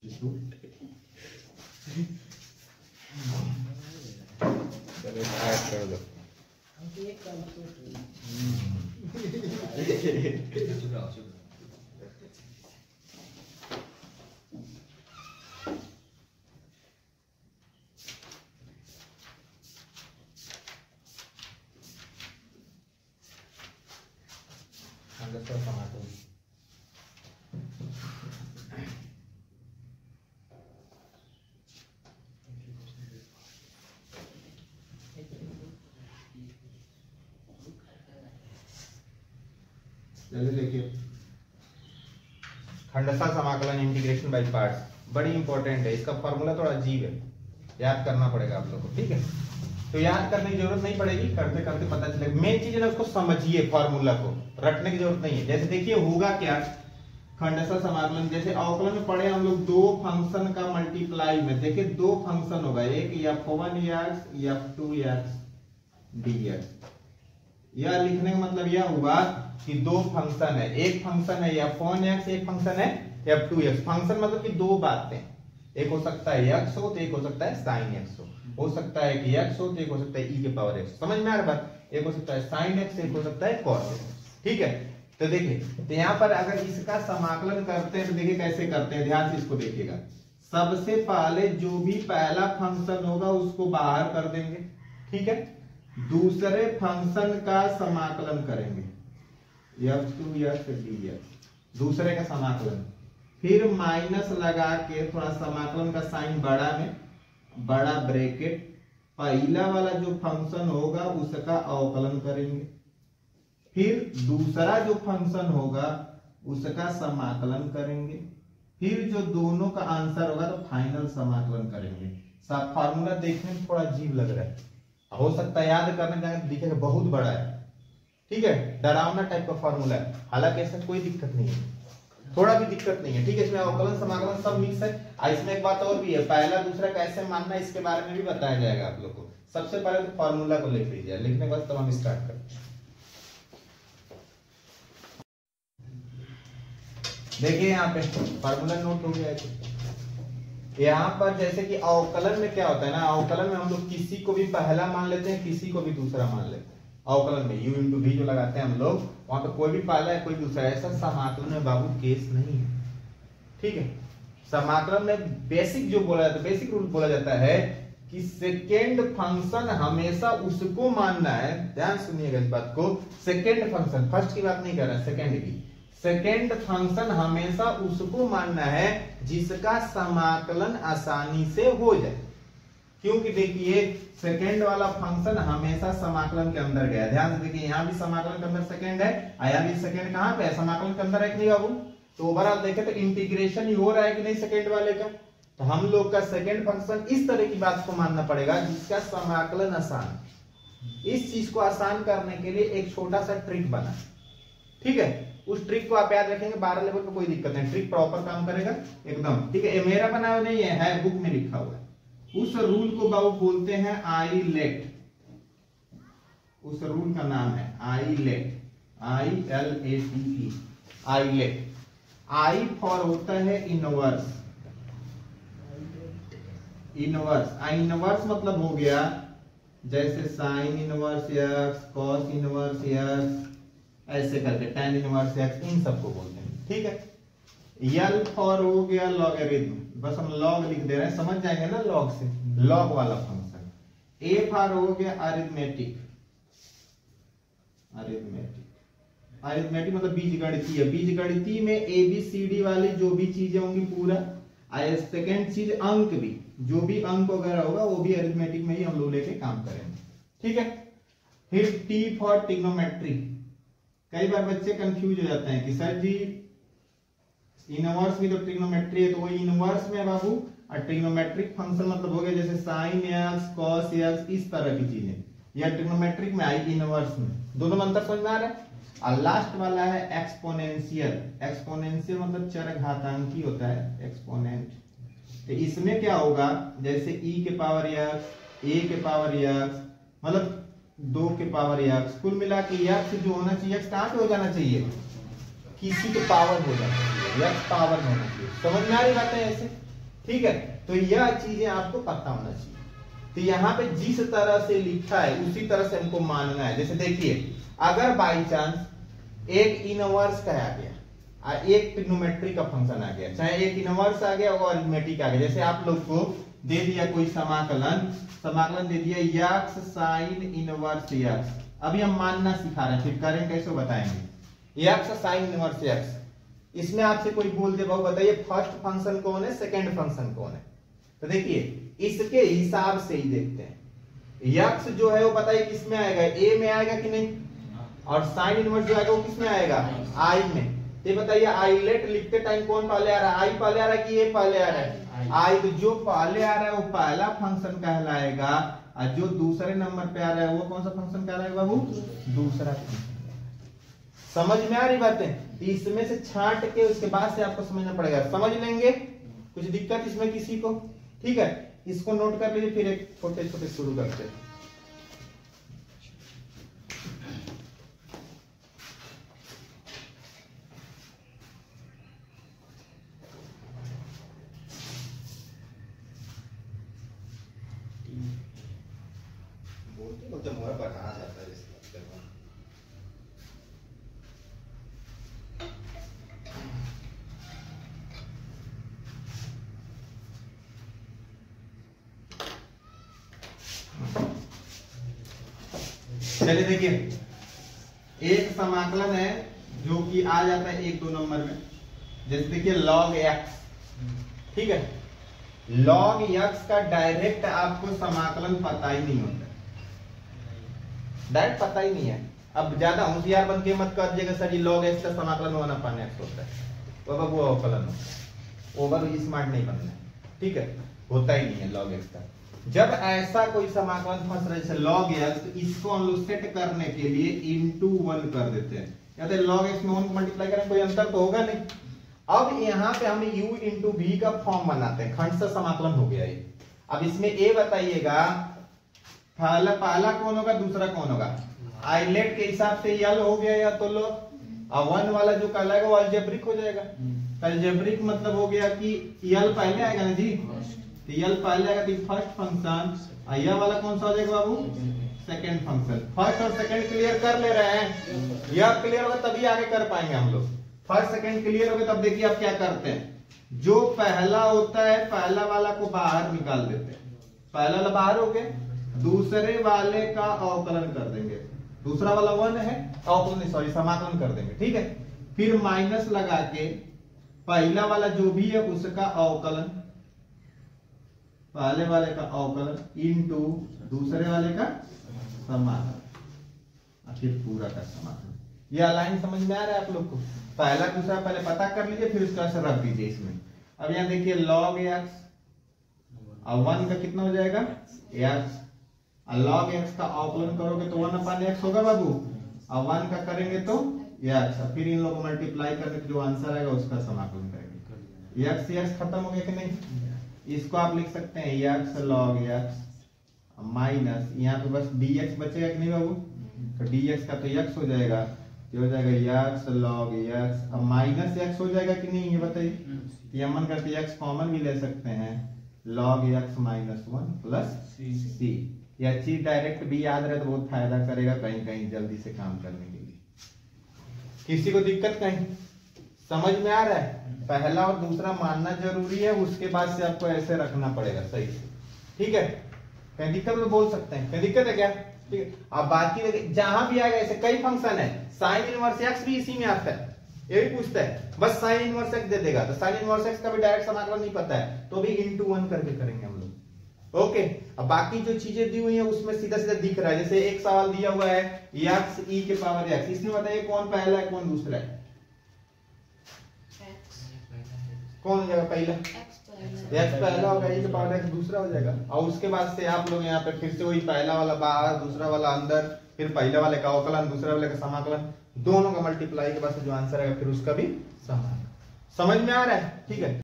चलो स्टार्ट कर दो। चलिए देखिए, खंडसा समाकलन इंटीग्रेशन बाय पार्ट्स बड़ी इंपॉर्टेंट है। इसका फॉर्मूला थोड़ा अजीब है, याद करना पड़ेगा आप लोगों को। ठीक है, तो याद करने की जरूरत नहीं पड़ेगी, करते करते पता चलेगा। मेन चीज है ना, उसको समझिए, फॉर्मूला को रटने की जरूरत नहीं है। जैसे देखिए होगा क्या, खंडसा समाकलन जैसे अवकलन में पढ़े हम लोग, दो फंक्शन का मल्टीप्लाई में देखिए दो फंक्शन होगा, एक f1x f2x dx। यह लिखने का मतलब यह हुआ कि दो फंक्शन है, एक फंक्शन है f1x, एक फंक्शन है f2x। फंक्शन मतलब कि दो बातें, एक हो सकता है x हो तो एक हो सकता है sin x हो सकता है कि x हो तो एक हो सकता है e के पावर x। समझ में आ रहा बात? एक हो सकता है sin x, एक हो सकता है cos x। ठीक है, तो देखिए, तो यहाँ पर अगर इसका समाकलन करते हैं तो देखिए कैसे करते हैं, ध्यान से इसको देखिएगा। सबसे पहले जो भी पहला फंक्शन होगा उसको बाहर कर देंगे, ठीक है। दूसरे फंक्शन का समाकलन करेंगे f2x dx, दूसरे का समाकलन, फिर माइनस लगा के थोड़ा समाकलन का साइन बड़ा में, बड़ा ब्रैकेट, पहला वाला जो फंक्शन होगा उसका अवकलन करेंगे, फिर दूसरा जो फंक्शन होगा उसका समाकलन करेंगे, फिर जो दोनों का आंसर होगा तो फाइनल समाकलन करेंगे। सब फार्मूला देखने में थोड़ा अजीब लग रहा है, हो सकता है याद करने जाएंगे तो दिखेगा बहुत बड़ा है। ठीक है, डरावना टाइप का फार्मूला है, हालांकि ऐसा कोई दिक्कत नहीं है, थोड़ा भी दिक्कत नहीं है। ठीक है, इसमें अवकलन समाकलन सब मिक्स है। इसमें एक बात और भी है, पहला दूसरा कैसे मानना है इसके बारे में भी बताया जाएगा आप लोग को। सबसे पहले तो फार्मूला को लिख लीजिए, लिखने के बाद तब हम स्टार्ट करते हैं। देखिए यहाँ पे फार्मूला नोट हो गया है। यहाँ पर जैसे कि अवकलन में क्या होता है ना, अवकलन में हम लोग किसी को भी पहला मान लेते हैं, किसी को भी दूसरा मान लेते हैं। अवकलन में u इंटू v जो लगाते हैं हम लोग, वहां पे कोई भी पहला है कोई दूसरा, ऐसा समाकलन में बाबू केस नहीं है। ठीक है, समाकलन में बेसिक जो बोला जाता है, बेसिक रूल बोला जाता है कि सेकेंड फंक्शन हमेशा उसको मानना है। ध्यान सुनिएगा इस बात को, सेकेंड फंक्शन, फर्स्ट की बात नहीं कर रहा है, सेकेंड की। सेकेंड फंक्शन हमेशा उसको मानना है जिसका समाकलन आसानी से हो जाए, क्योंकि देखिए सेकेंड वाला फंक्शन हमेशा समाकलन के अंदर गया। ध्यान से देखिए, यहाँ भी समाकलन के अंदर सेकेंड है, यहाँ भी सेकेंड कहाँ पे है, समाकलन के अंदर है कि नहीं बाबू? तो ओवरऑल देखे तो इंटीग्रेशन ही हो रहा है कि नहीं सेकेंड वाले का। तो हम लोग का सेकेंड फंक्शन इस तरह की बात को मानना पड़ेगा जिसका समाकलन आसान। इस चीज को आसान करने के लिए एक छोटा सा ट्रिक बना, ठीक है। उस ट्रिक को आप याद रखेंगे, 12 लेवल पे कोई दिक्कत नहीं, ट्रिक प्रॉपर काम करेगा एकदम। ठीक है, ये मेरा बनाया हुआ नहीं है, बुक में लिखा हुआ है। उस रूल को बाबू बोलते हैं आईलेट, उस रूल का नाम है eyelet, ILATE, eyelet. I for होता है इनवर्स, इनवर्स, इनवर्स मतलब हो गया जैसे sine inverse x, cos inverse x, ऐसे करके tan इनवर्स एक्स, इन सबको बोलते हैं। ठीक है, यल फॉर हो गया लॉगरिथम, बस हम लॉग लिख दे रहे हैं, समझ जाएंगे ना लॉग से, लॉग वाला फंक्शन। ए फॉर हो गया अरिथमेटिक, अरिथमेटिक, अरिथमेटिक मतलब बीजगणितीय, बीजगणितीय में ABCD वाली जो भी चीजें होंगी पूरा। सेकेंड चीज अंक भी, जो भी अंक वगैरह होगा वो भी अरिथमेटिक में ही हम लोग लेके काम करेंगे। ठीक है, फिर T फॉर ट्रिग्नोमेट्री। कई बार बच्चे कंफ्यूज हो जाते हैं कि सर जी इनवर्स भी तो ट्रिग्नोमेट्री है, तो वो इनवर्स में बाबू, और ट्रिग्नोमेट्रिक फंक्शन मतलब हो गया जैसे साइन एक्स, कॉस एक्स, इस तरह की चीजें, या ट्रिग्नोमेट्रिक में आई इनवर्स में। दोनों में अंतर समझ में आ रहा है। और लास्ट वाला है एक्सपोनेंशियल, एक्सपोनेंशियल मतलब चरघातांकी होता है, एक्सपोनेंट। तो इसमें क्या होगा, जैसे e के पावर x, a के पावर x, मतलब 2 के पावर x, कुल मिला के x जो होना चाहिए, x कहां पे हो जाना चाहिए, किसी के पावर हो जाना चाहिए, x पावर में होना चाहिए। समझ में आ रही बात है ऐसे? ठीक है, तो यह चीजें आपको पता होना चाहिए। तो यहाँ पे जिस तरह से लिखा है उसी तरह से हमको मानना है। जैसे देखिए, अगर बाई चांस एक इनवर्स का आ गया, एक ट्रिग्नोमेट्री का फंक्शन आ गया, चाहे एक इनवर्स आ गया और अरिथमेटिक आ गया, जैसे आप लोग को दे दिया कोई समाकलन दे दिया यक्स साइन इनवर्स यक्स। अभी हम मानना सिखा रहे हैं, फिर करें कैसे बताएंगे। यक्स साइन इनवर्स यक्स, इसमें आपसे कोई बोल दे बाबू बताइए फर्स्ट फंक्शन कौन है, सेकंड फंक्शन कौन है। तो देखिए इसके हिसाब से ही देखते हैं। यक्स जो है वो बताइए किस में आएगा, ए में आएगा कि नहीं, और साइन इनवर्स जो आएगा वो किस में आएगा, आई में। ये बताइए आइलेट लिखते टाइम कौन पहले आ रहा है, आई पहले आ रहा है कि ए पहले आ रहा है, आई। तो जो पहले आ रहा है वो पहला फंक्शन कहलाएगा, और जो दूसरे नंबर पे आ रहा है वो कौन सा फंक्शन कहलाएगा बाबू, दूसरा फंक्शन। समझ में आ रही बातें। इसमें से छांट के उसके बाद से आपको समझना पड़ेगा, समझ लेंगे। कुछ दिक्कत इसमें किसी को, ठीक है, इसको नोट कर लीजिए, फिर एक छोटे छोटे शुरू करते हैं। बोलते मुझे बढ़ा जाता है इस हफ्ते में। चलिए देखिए, एक समाकलन है जो कि आ जाता है 1-2 नंबर में। जैसे देखिए log x, ठीक है, log x का डायरेक्ट आपको समाकलन पता ही नहीं होता, डायरेक्ट पता ही नहीं है। अब ज्यादा होशियार बन के मत कर दीजिएगा सर जी log x का समाकलन 1/x होता है, वो अवकलन होता है। ओवर स्मार्ट नहीं बनना है, ठीक है, होता ही नहीं है log x का। जब ऐसा कोई समाकलन फंस रहा है जैसे log x, तो इसको हम लोग सेट करने के लिए into 1 कर देते हैं। या तो log x में 1 को मल्टीप्लाई करें, कोई अंतर तो होगा नहीं। अब यहाँ पे हम u into v का फॉर्म बनाते हैं, खंड से समाकलन हो गया ये। अब इसमें a बताइएगा, पहला कौन होगा, दूसरा कौन होगा, आइलेट के हिसाब से यल हो गया या तो लो, और 1 वाला जो कहलाएगा वो अलजेब्रिक हो जाएगा। अलजेब्रिक मतलब हो गया कि यल पहले आएगा ना जी, तो यल पहले आएगा तो फर्स्ट फंक्शन, और यह वाला कौन सा हो जाएगा बाबू, सेकंड फंक्शन। फर्स्ट और सेकंड क्लियर कर ले रहे हैं, यह क्लियर होगा तभी आगे कर पाएंगे हम लोग। फर्स्ट सेकंड क्लियर हो गए तब देखिए आप क्या करते हैं, जो पहला होता है पहला वाला को बाहर निकाल देते हैं, पहला वाला बाहर हो गया, दूसरे वाले का अवकलन कर देंगे, दूसरा वाला 1 है, अवकलन सॉरी समाकलन कर देंगे, ठीक है। फिर माइनस लगा के पहला वाला जो भी है उसका अवकलन, पहले वाले का अवकलन इनटू दूसरे वाले का समाकलन, फिर पूरा का समाकलन। यह लाइन समझ में आ रहा है आप लोग को। पहला दूसरा पहले पता कर लीजिए, फिर उसका असर रख दीजिए इसमें। अब यहां देखिए log x, और 1 का कितना हो जाएगा x, log x का अवकलन करोगे तो 1/x होगा बाबू, और 1 का करेंगे तो x, फिर इन लोगों को मल्टीप्लाई करके जो आंसर आएगा उसका समाकलन करेंगे। x खत्म हो गया कि नहीं, इसको आप लिख सकते हैं x log x माइनस, यहाँ पे बस dx बचेगा कि नहीं बाबू, तो dx का तो x हो जाएगा, ये हो जाएगा x log x, अब माइनस x हो जाएगा कि नहीं ये बताइए। ये मन करते x कॉमन भी ले सकते हैं, log x minus 1 plus c। यह चीज डायरेक्ट भी याद रहे तो बहुत फायदा करेगा कहीं कहीं जल्दी से काम करने के लिए। किसी को दिक्कत कहीं, समझ में आ रहा है। पहला और दूसरा मानना जरूरी है, उसके बाद से आपको ऐसे रखना पड़ेगा सही से, ठीक है। कहीं दिक्कत तो बोल सकते हैं, कहीं दिक्कत है क्या, ठीक है। अब बाकी जहां भी आएगा ऐसे कई फंक्शन है, साइन इनवर्स एक्स भी इसी में आता है, ये भी पूछता है, बस साइन इनवर्स एक्स दे देगा, तो साइन इनवर्स एक्स का भी डायरेक्ट समाकलन नहीं पता है तो भी into 1 करके करेंगे हम लोग, ओके। अब बाकी जो चीजें दी हुई है उसमें सीधा सीधा दिख रहा है। जैसे एक सवाल दिया हुआ है x e के पावर x, इसमें बताइए कौन पहला है कौन दूसरा है, कौन हो जाएगा पहला, x पहला होगा, e के पावर x दूसरा हो जाएगा। और उसके बाद से आप लोग यहाँ पे फिर से वही पहला वाला बाहर, दूसरा वाला अंदर, फिर पहले वाले का अवकलन, दूसरे वाले का समाकलन, दोनों का मल्टीप्लाई के बाद से जो आंसर आएगा फिर उसका भी समाकलन। समझ में आ रहा है, ठीक है।